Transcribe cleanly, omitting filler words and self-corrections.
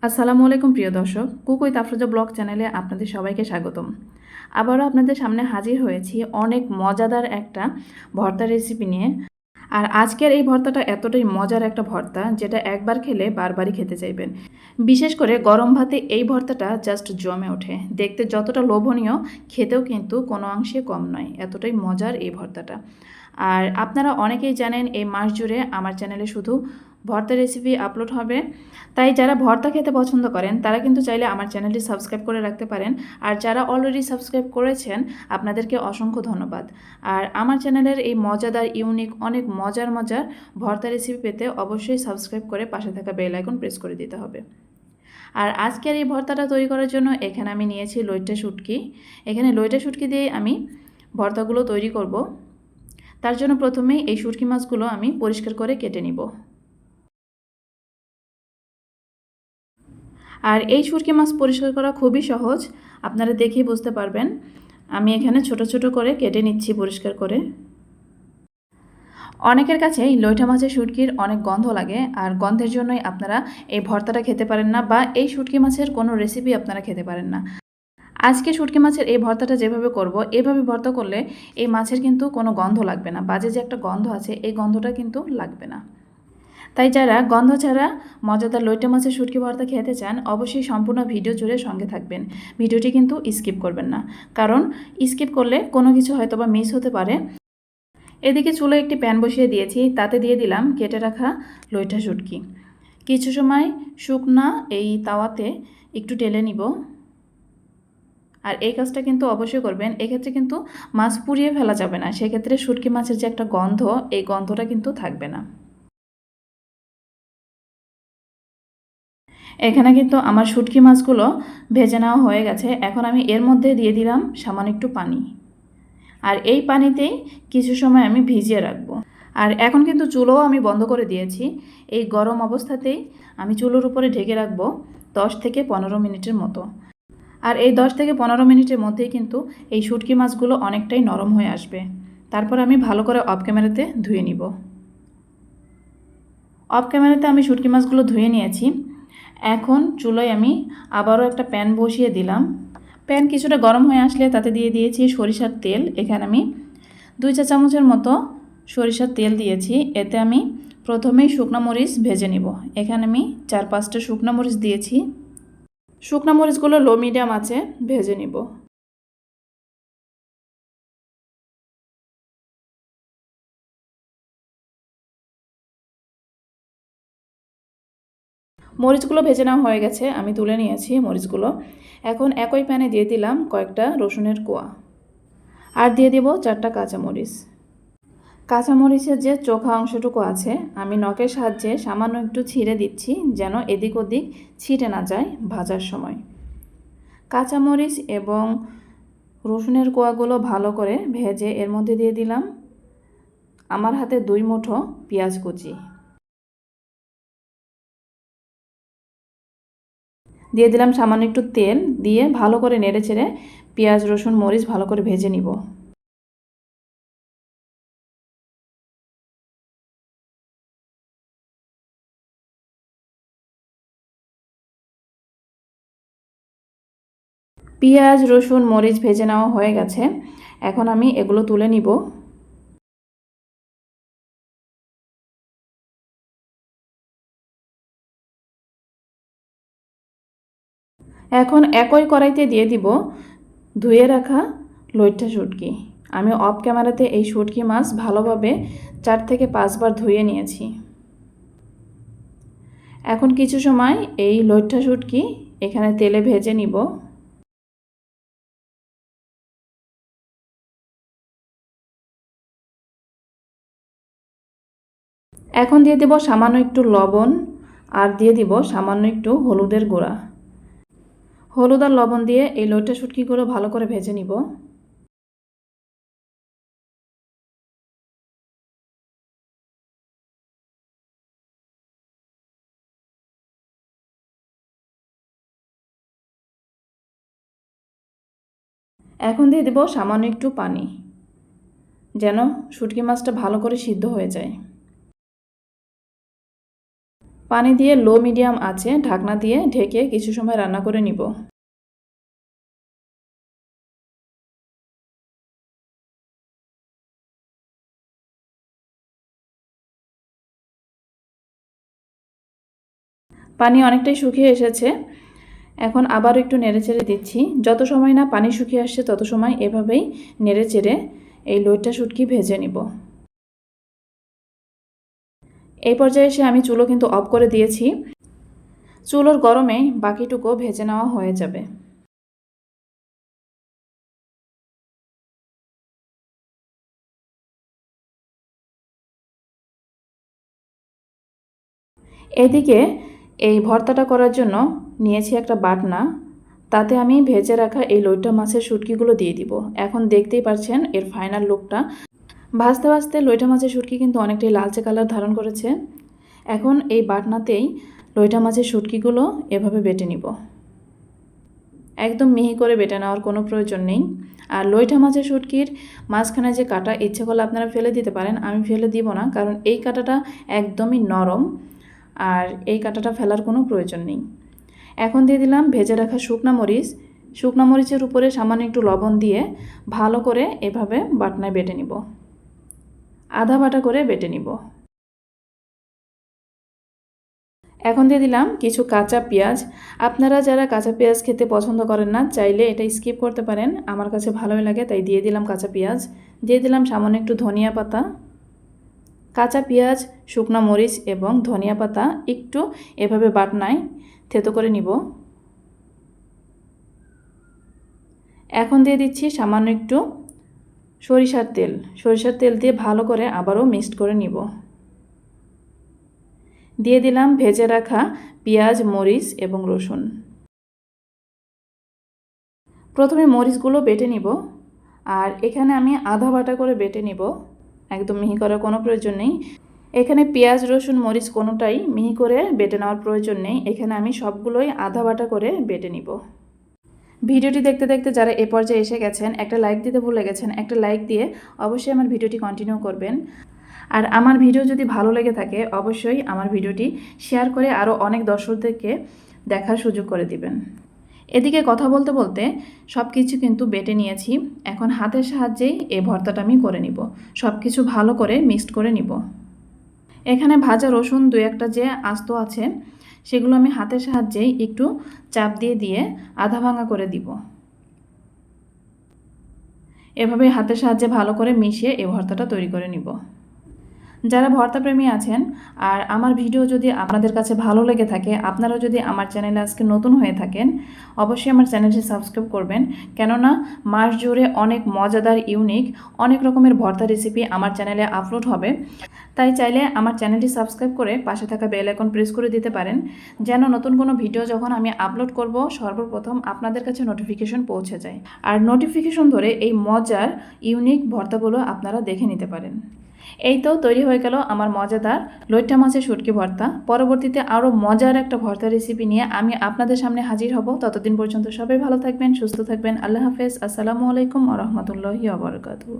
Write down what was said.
আসসালামু আলাইকুম প্রিয় দর্শক, কুক উইথ আফরোজা ব্লগ চ্যানেলে আপনাদের সবাইকে স্বাগতম। আবারও আপনাদের সামনে হাজির হয়েছি অনেক মজাদার একটা ভর্তা রেসিপি নিয়ে। আর আজকের এই ভর্তাটা এতটাই মজার একটা ভর্তা যেটা একবার খেলে বারবারই খেতে চাইবেন। বিশেষ করে গরম ভাতে এই ভর্তাটা জাস্ট জমে ওঠে। দেখতে যতটা লোভনীয়, খেতেও কিন্তু কোনো অংশে কম নয়, এতটাই মজার এই ভর্তাটা। আর আপনারা অনেকেই জানেন এই মাস জুড়ে আমার চ্যানেলে শুধু ভর্তা রেসিপি আপলোড হবে। তাই যারা ভর্তা খেতে পছন্দ করেন তারা কিন্তু চাইলে আমার চ্যানেলটি সাবস্ক্রাইব করে রাখতে পারেন। আর যারা অলরেডি সাবস্ক্রাইব করেছেন আপনাদেরকে অসংখ্য ধন্যবাদ। আর আমার চ্যানেলের এই মজাদার ইউনিক অনেক মজার মজার ভর্তা রেসিপি পেতে অবশ্যই সাবস্ক্রাইব করে পাশে থাকা বেল আইকন প্রেস করে দিতে হবে। আর আজকের এই ভর্তাটা তৈরি করার জন্য এখানে আমি নিয়েছি লইট্টা শুটকি। এখানে লইট্টা শুটকি দিয়ে আমি ভর্তাগুলো তৈরি করব। তার জন্য প্রথমেই এই শুটকি মাছগুলো আমি পরিষ্কার করে কেটে নিব। আর এই শুটকি মাছ পরিষ্কার করা খুবই সহজ, আপনারা দেখেই বুঝতে পারবেন। আমি এখানে ছোট ছোট করে কেটে নিচ্ছি পরিষ্কার করে। অনেকের কাছে এই লইঠা মাছের শুটকির অনেক গন্ধ লাগে, আর গন্ধের জন্যই আপনারা এই ভর্তাটা খেতে পারেন না, বা এই শুটকি মাছের কোনো রেসিপি আপনারা খেতে পারেন না। আজকে শুটকি মাছের এই ভর্তাটা যেভাবে করব, এভাবে ভর্তা করলে এই মাছের কিন্তু কোনো গন্ধ লাগবে না। বাজে যে একটা গন্ধ আছে, এই গন্ধটা কিন্তু লাগবে না। তাই যারা গন্ধ ছাড়া মজাদার লইট্টা মাছের শুটকি ভর্তা খেতে চান অবশ্যই সম্পূর্ণ ভিডিও জুড়ে সঙ্গে থাকবেন। ভিডিওটি কিন্তু স্কিপ করবেন না, কারণ স্কিপ করলে কোনো কিছু হয়তো বা মিস হতে পারে। এদিকে চুলায় একটি প্যান বসিয়ে দিয়েছি, তাতে দিয়ে দিলাম কেটে রাখা লইট্টা শুটকি। কিছু সময় শুকনা এই তাওয়াতে একটু টেলে নিব। আর এই কাজটা কিন্তু অবশ্যই করবেন, এক্ষেত্রে কিন্তু মাছ পুড়িয়ে ফেলা যাবে না, সেক্ষেত্রে শুটকি মাছের যে একটা গন্ধ, এই গন্ধটা কিন্তু থাকবে না। এখানে কিন্তু আমার শুটকি মাছগুলো ভেজে নেওয়া হয়ে গেছে। এখন আমি এর মধ্যে দিয়ে দিলাম সামান্য একটু পানি, আর এই পানিতেই কিছু সময় আমি ভিজিয়ে রাখবো। আর এখন কিন্তু চুলোও আমি বন্ধ করে দিয়েছি। এই গরম অবস্থাতেই আমি চুলোর উপরে ঢেকে রাখবো 10 থেকে 15 মিনিটের মতো। আর এই 10 থেকে 15 মিনিটের মধ্যেই কিন্তু এই শুটকি মাছগুলো অনেকটাই নরম হয়ে আসবে। তারপর আমি ভালো করে অফ ক্যামেরাতে ধুয়ে নিব। অফ ক্যামেরাতে আমি শুটকি মাছগুলো ধুয়ে নিয়েছি। এখন চুলোয় আমি আবারও একটা প্যান বসিয়ে দিলাম। প্যান কিছুটা গরম হয়ে আসলে তাতে দিয়ে দিয়েছি সরিষার তেল। এখানে আমি 2 চা চামচের মতো সরিষার তেল দিয়েছি। এতে আমি প্রথমেই শুকনো মরিচ ভেজে নিব। এখানে আমি 4-5টা শুকনো মরিচ দিয়েছি। শুকনো মরিচগুলো লো মিডিয়াম আঁচে ভেজে নিব। মরিচগুলো ভেজে নেওয়া হয়ে গেছে, আমি তুলে নিয়েছি মরিচগুলো। এখন একই প্যানে দিয়ে দিলাম কয়েকটা রসুনের কোয়া, আর দিয়ে দেব 4টা কাঁচামরিচ। কাঁচামরিচের যে চোখা অংশটুকু আছে আমি নখের সাহায্যে সামান্য একটু ছিঁড়ে দিচ্ছি, যেন এদিক ওদিক ছিটে না যায় ভাজার সময়। কাঁচামরিচ এবং রসুনের কোয়াগুলো ভালো করে ভেজে এর মধ্যে দিয়ে দিলাম আমার হাতে 2 মুঠো পেঁয়াজ কুচি। দিয়ে দিলাম সামান্য একটু তেল, দিয়ে ভালো করে নেড়ে চেড়ে পেঁয়াজ রসুন মরিচ ভালো করে ভেজে নিব। পেঁয়াজ রসুন মরিচ ভেজে নেওয়া হয়ে গেছে, এখন আমি এগুলো তুলে নিব। এখন একই কড়াইতে দিয়ে দিব ধুয়ে রাখা লইট্টা শুটকি। আমি অফ ক্যামেরাতে এই শুটকি মাছ ভালোভাবে 4 থেকে 5 বার ধুয়ে নিয়েছি। এখন কিছু সময় এই লইট্টা শুটকি এখানে তেলে ভেজে নিব। এখন দিয়ে দেব সামান্য একটু লবণ, আর দিয়ে দিব সামান্য একটু হলুদের গুঁড়া। হলুদ আর লবণ দিয়ে এই লইট্টা শুটকিগুলো ভালো করে ভেজে নিব। এখন দিয়ে দেব সামান্য একটু পানি, যেন শুটকি মাছটা ভালো করে সিদ্ধ হয়ে যায়। পানি দিয়ে লো মিডিয়াম আঁচে ঢাকনা দিয়ে ঢেকে কিছু সময় রান্না করে নিব। পানি অনেকটাই শুকিয়ে এসেছে। এখন আবার একটু নেড়েচেড়ে দিচ্ছি। যত সময় না পানি শুকিয়ে আসছে তত সময় এভাবেই নেড়েচেড়ে এই লইট্টা শুটকি ভেজে নিব। এই পর্যায়ে এসে আমি চুলো কিন্তু অফ করে দিয়েছি। চুলোর গরমে বাকিটুকু ভেজে নেওয়া হয়ে যাবে। এদিকে এই ভর্তাটা করার জন্য নিয়েছি একটা বাটনা। তাতে আমি ভেজে রাখা এই লইট্টা মাছের শুটকিগুলো দিয়ে দিব। এখন দেখতেই পাচ্ছেন এর ফাইনাল লুকটা। ভাজতে ভাজতে লইট্টা মাছের শুটকি কিন্তু অনেকটাই লালচে কালার ধারণ করেছে। এখন এই বাটনাতেই লইট্টা মাছের শুটকিগুলো এভাবে বেটে নিব। একদম মিহি করে বেটে নেওয়ার কোনো প্রয়োজন নেই। আর লইট্টা মাছের শুটকির মাঝখানে যে কাঁটা, ইচ্ছে করলে আপনারা ফেলে দিতে পারেন, আমি ফেলে দিব না, কারণ এই কাঁটাটা একদমই নরম আর এই কাঁটাটা ফেলার কোনো প্রয়োজন নেই। এখন দিয়ে দিলাম ভেজে রাখা শুকনা মরিচ। শুকনা মরিচের উপরে সামান্য একটু লবণ দিয়ে ভালো করে এভাবে বাটনায় বেটে নিব, আধা বাটা করে বেটে নিব। এখন দিয়ে দিলাম কিছু কাঁচা পেঁয়াজ। আপনারা যারা কাঁচা পেঁয়াজ খেতে পছন্দ করেন না, চাইলে এটা স্কিপ করতে পারেন। আমার কাছে ভালোই লাগে তাই দিয়ে দিলাম কাঁচা পেঁয়াজ। দিয়ে দিলাম সামান্য একটু ধনিয়া পাতা। কাঁচা পেঁয়াজ, শুকনা মরিচ এবং ধনিয়া পাতা একটু এভাবে বাটনায় থেতো করে নিব। এখন দিয়ে দিচ্ছি সামান্য একটু সরিষার তেল। সরিষার তেল দিয়ে ভালো করে আবারও মিক্সড করে নিব। দিয়ে দিলাম ভেজে রাখা পেঁয়াজ, মরিচ এবং রসুন। প্রথমে মরিচগুলো বেটে নিব, আর এখানে আমি আধা বাটা করে বেটে নিব, একদম মিহি করার কোনো প্রয়োজন নেই। এখানে পেঁয়াজ, রসুন, মরিচ কোনোটাই মিহি করে বেটে নেওয়ার প্রয়োজন নেই। এখানে আমি সবগুলোই আধা বাটা করে বেটে নিব। ভিডিওটি দেখতে দেখতে যারা এ পর্যায়ে এসে গেছেন, একটা লাইক দিতে ভুলে গেছেন, একটা লাইক দিয়ে অবশ্যই আমার ভিডিওটি কন্টিনিউ করবেন। আর আমার ভিডিও যদি ভালো লেগে থাকে অবশ্যই আমার ভিডিওটি শেয়ার করে আরও অনেক দর্শকদেরকে দেখার সুযোগ করে দিবেন। এদিকে কথা বলতে বলতে সব কিছু কিন্তু বেটে নিয়েছি। এখন হাতের সাহায্যেই এই ভর্তাটা আমি করে নিব। সব কিছু ভালো করে মিক্সড করে নিব। এখানে ভাজা রসুন দু একটা যে আস্ত আছে সেগুলো আমি হাতের সাহায্যেই একটু চাপ দিয়ে দিয়ে আধা ভাঙা করে দিব। এভাবে হাতের সাহায্যে ভালো করে মিশিয়ে এই ভর্তাটা তৈরি করে নিব। যারা ভর্তাপ্রেমী আছেন আর আমার ভিডিও যদি আপনাদের কাছে ভালো লেগে থাকে, আপনারা যদি আমার চ্যানেলে আজকে নতুন হয়ে থাকেন, অবশ্যই আমার চ্যানেলটি সাবস্ক্রাইব করবেন। কেননা মাস জুড়ে অনেক মজাদার, ইউনিক, অনেক রকমের ভর্তা রেসিপি আমার চ্যানেলে আপলোড হবে। তাই চাইলে আমার চ্যানেলটি সাবস্ক্রাইব করে পাশে থাকা বেল আইকন প্রেস করে দিতে পারেন, যেন নতুন কোনো ভিডিও যখন আমি আপলোড করব সর্বপ্রথম আপনাদের কাছে নোটিফিকেশন পৌঁছে যায়। আর নোটিফিকেশন ধরে এই মজার ইউনিক ভর্তাগুলো আপনারা দেখে নিতে পারেন। এই তো তৈরি হয়ে গেল আমার মজাদার লইট্টা মাছের শুটকি ভর্তা। পরবর্তীতে আরও মজার একটা ভর্তা রেসিপি নিয়ে আমি আপনাদের সামনে হাজির হব। ততদিন পর্যন্ত সবাই ভালো থাকবেন, সুস্থ থাকবেন। আল্লাহ হাফেজ। আসসালামু আলাইকুম ওয়া রাহমাতুল্লাহি ওয়া বারাকাতুহু।